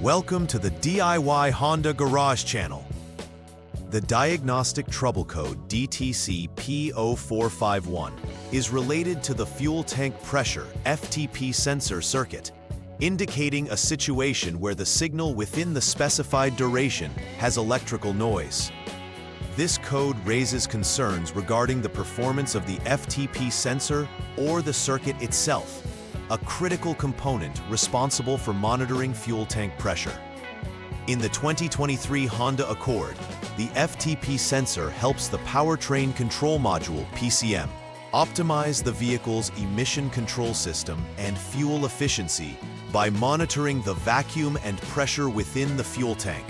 Welcome to the DIY Honda Garage channel. The Diagnostic Trouble Code DTC P0451 is related to the fuel tank pressure (FTP) sensor circuit, indicating a situation where the signal within the specified duration has electrical noise. This code raises concerns regarding the performance of the FTP sensor or the circuit itself, a critical component responsible for monitoring fuel tank pressure. In the 2023 Honda Accord, the FTP sensor helps the Powertrain Control Module (PCM) optimize the vehicle's emission control system and fuel efficiency by monitoring the vacuum and pressure within the fuel tank.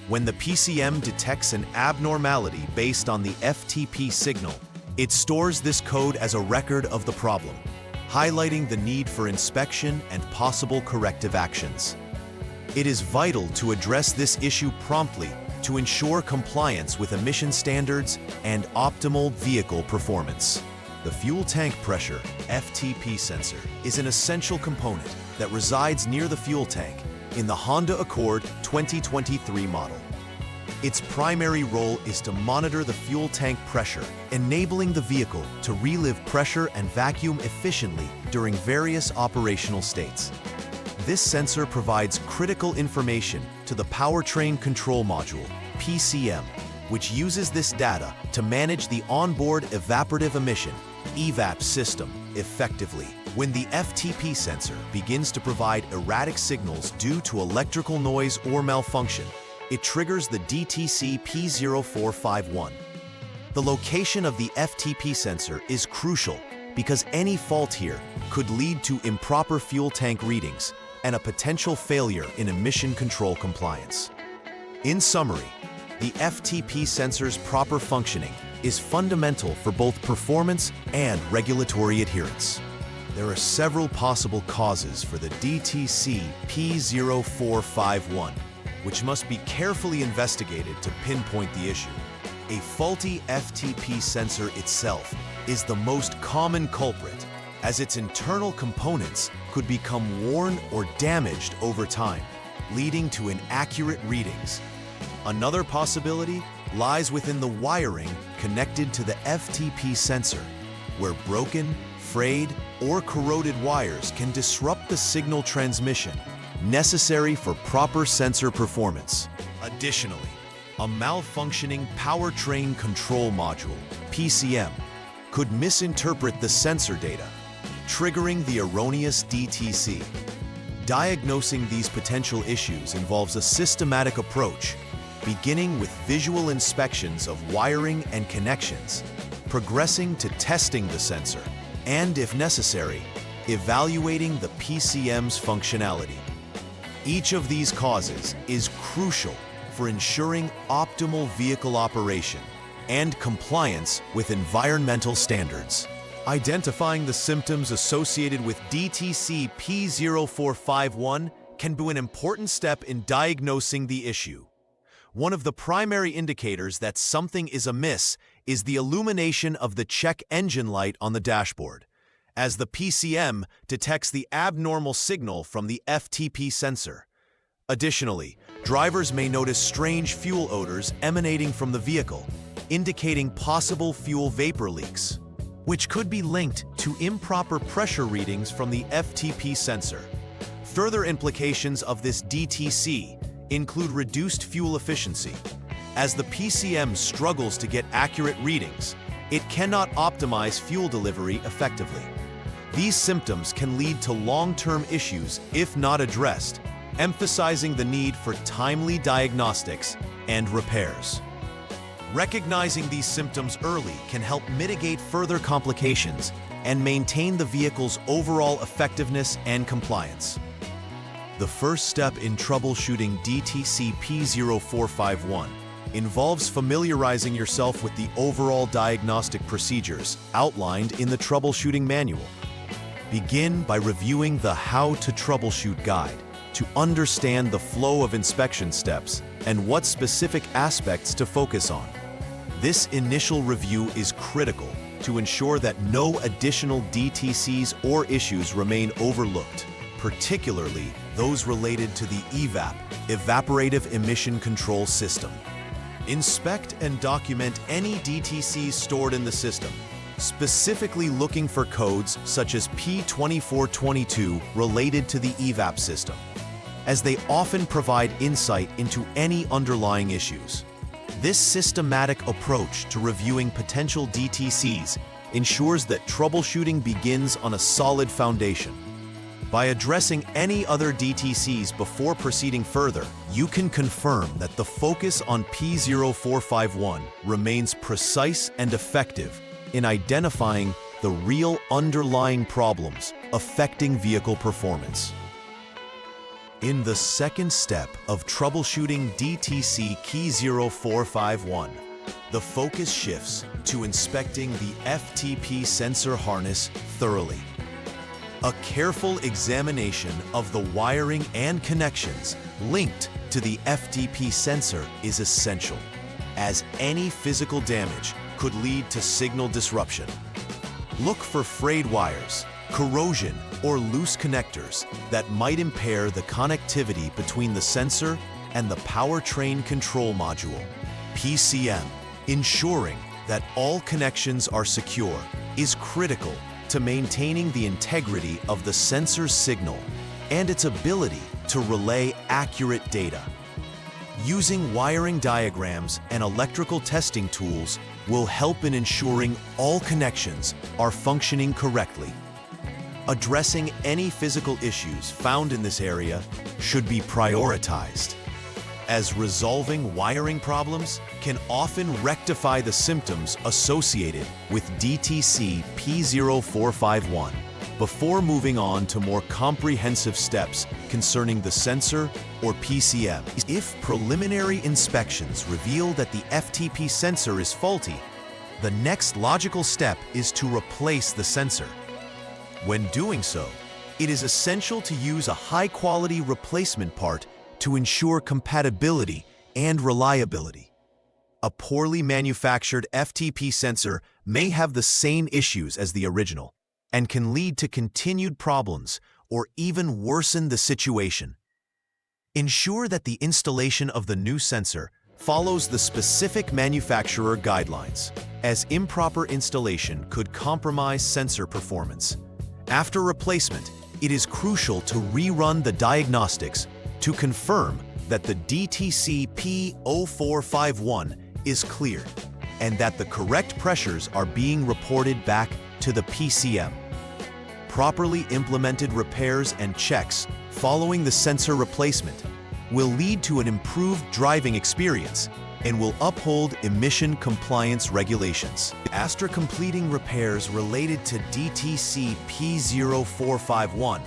When the PCM detects an abnormality based on the FTP signal, it stores this code as a record of the problem, highlighting the need for inspection and possible corrective actions. It is vital to address this issue promptly to ensure compliance with emission standards and optimal vehicle performance. The fuel tank pressure (FTP) sensor is an essential component that resides near the fuel tank in the Honda Accord 2023 model. Its primary role is to monitor the fuel tank pressure, enabling the vehicle to relive pressure and vacuum efficiently during various operational states. This sensor provides critical information to the Powertrain Control Module (PCM), which uses this data to manage the onboard evaporative emission (EVAP) system effectively. When the FTP sensor begins to provide erratic signals due to electrical noise or malfunction, it triggers the DTC P0451. The location of the FTP sensor is crucial because any fault here could lead to improper fuel tank readings and a potential failure in emission control compliance. In summary, the FTP sensor's proper functioning is fundamental for both performance and regulatory adherence. There are several possible causes for the DTC P0451, which must be carefully investigated to pinpoint the issue. A faulty FTP sensor itself is the most common culprit, as its internal components could become worn or damaged over time, leading to inaccurate readings. Another possibility lies within the wiring connected to the FTP sensor, where broken, frayed, or corroded wires can disrupt the signal transmission necessary for proper sensor performance. Additionally, a malfunctioning Powertrain Control Module (PCM) could misinterpret the sensor data, triggering the erroneous DTC. Diagnosing these potential issues involves a systematic approach, beginning with visual inspections of wiring and connections, progressing to testing the sensor, and, if necessary, evaluating the PCM's functionality. Each of these causes is crucial for ensuring optimal vehicle operation and compliance with environmental standards. Identifying the symptoms associated with DTC P0451 can be an important step in diagnosing the issue. One of the primary indicators that something is amiss is the illumination of the check engine light on the dashboard, as the PCM detects the abnormal signal from the FTP sensor. Additionally, drivers may notice strange fuel odors emanating from the vehicle, indicating possible fuel vapor leaks, which could be linked to improper pressure readings from the FTP sensor. Further implications of this DTC include reduced fuel efficiency. As the PCM struggles to get accurate readings, it cannot optimize fuel delivery effectively. These symptoms can lead to long-term issues if not addressed, emphasizing the need for timely diagnostics and repairs. Recognizing these symptoms early can help mitigate further complications and maintain the vehicle's overall effectiveness and compliance. The first step in troubleshooting DTC P0451 involves familiarizing yourself with the overall diagnostic procedures outlined in the troubleshooting manual. Begin by reviewing the How to Troubleshoot guide to understand the flow of inspection steps and what specific aspects to focus on. This initial review is critical to ensure that no additional DTCs or issues remain overlooked, particularly those related to the EVAP, Evaporative Emission Control System. Inspect and document any DTCs stored in the system, specifically looking for codes such as P0451 related to the EVAP system, as they often provide insight into any underlying issues. This systematic approach to reviewing potential DTCs ensures that troubleshooting begins on a solid foundation. By addressing any other DTCs before proceeding further, you can confirm that the focus on P0451 remains precise and effective in identifying the real underlying problems affecting vehicle performance. In the second step of troubleshooting DTC P0451, the focus shifts to inspecting the FTP sensor harness thoroughly. A careful examination of the wiring and connections linked to the FTP sensor is essential, as any physical damage could lead to signal disruption. Look for frayed wires, corrosion, or loose connectors that might impair the connectivity between the sensor and the powertrain control module, PCM. Ensuring that all connections are secure is critical to maintaining the integrity of the sensor's signal and its ability to relay accurate data. Using wiring diagrams and electrical testing tools will help in ensuring all connections are functioning correctly. Addressing any physical issues found in this area should be prioritized, as resolving wiring problems can often rectify the symptoms associated with DTC P0451 before moving on to more comprehensive steps concerning the sensor or PCM. If preliminary inspections reveal that the FTP sensor is faulty, the next logical step is to replace the sensor. When doing so, it is essential to use a high-quality replacement part to ensure compatibility and reliability. A poorly manufactured FTP sensor may have the same issues as the original and can lead to continued problems or even worsen the situation. Ensure that the installation of the new sensor follows the specific manufacturer guidelines, as improper installation could compromise sensor performance. After replacement, it is crucial to rerun the diagnostics to confirm that the DTC P0451 is cleared and that the correct pressures are being reported back to the PCM. Properly implemented repairs and checks following the sensor replacement will lead to an improved driving experience and will uphold emission compliance regulations. After completing repairs related to DTC P0451,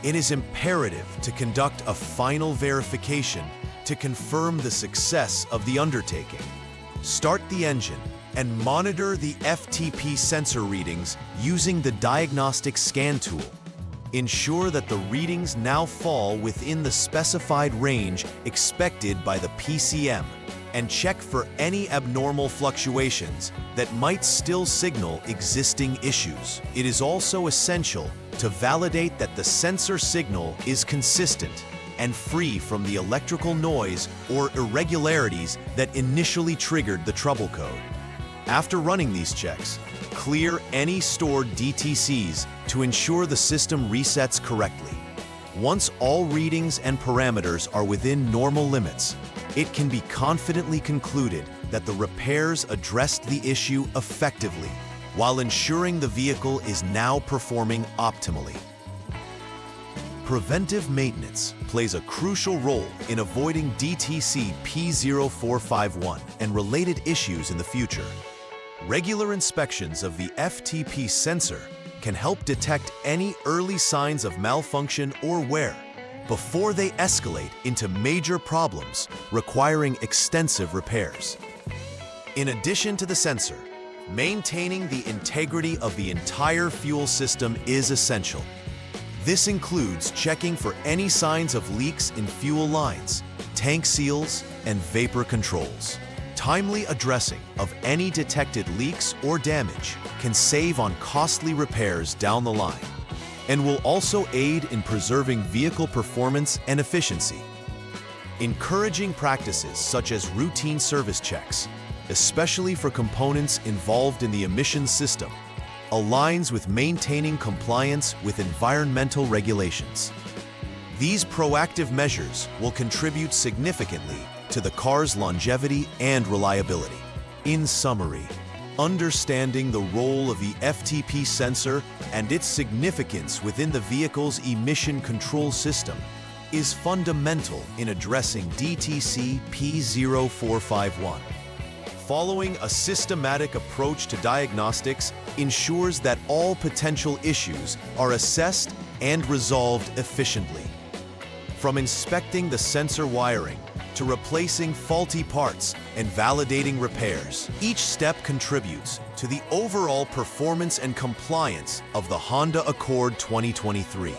it is imperative to conduct a final verification to confirm the success of the undertaking. Start the engine and monitor the FTP sensor readings using the diagnostic scan tool. Ensure that the readings now fall within the specified range expected by the PCM, and check for any abnormal fluctuations that might still signal existing issues. It is also essential to validate that the sensor signal is consistent and free from the electrical noise or irregularities that initially triggered the trouble code. After running these checks, clear any stored DTCs to ensure the system resets correctly. Once all readings and parameters are within normal limits, it can be confidently concluded that the repairs addressed the issue effectively, while ensuring the vehicle is now performing optimally. Preventive maintenance plays a crucial role in avoiding DTC P0451 and related issues in the future. Regular inspections of the FTP sensor can help detect any early signs of malfunction or wear before they escalate into major problems requiring extensive repairs. In addition to the sensor, maintaining the integrity of the entire fuel system is essential. This includes checking for any signs of leaks in fuel lines, tank seals, and vapor controls. Timely addressing of any detected leaks or damage can save on costly repairs down the line. and will also aid in preserving vehicle performance and efficiency. Encouraging practices such as routine service checks, especially for components involved in the emission system, aligns with maintaining compliance with environmental regulations. These proactive measures will contribute significantly to the car's longevity and reliability. In summary, understanding the role of the FTP sensor and its significance within the vehicle's emission control system is fundamental in addressing DTC P0451. Following a systematic approach to diagnostics ensures that all potential issues are assessed and resolved efficiently. From inspecting the sensor wiring to replacing faulty parts and validating repairs, each step contributes to the overall performance and compliance of the Honda Accord 2023.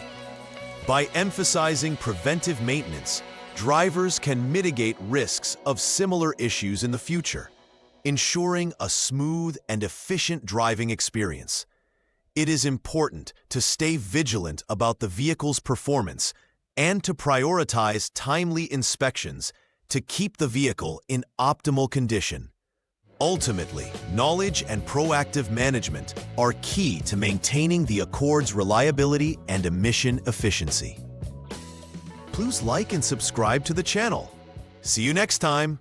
By emphasizing preventive maintenance, drivers can mitigate risks of similar issues in the future, ensuring a smooth and efficient driving experience. It is important to stay vigilant about the vehicle's performance and to prioritize timely inspections to keep the vehicle in optimal condition. Ultimately, knowledge and proactive management are key to maintaining the Accord's reliability and emission efficiency. Please like and subscribe to the channel. See you next time.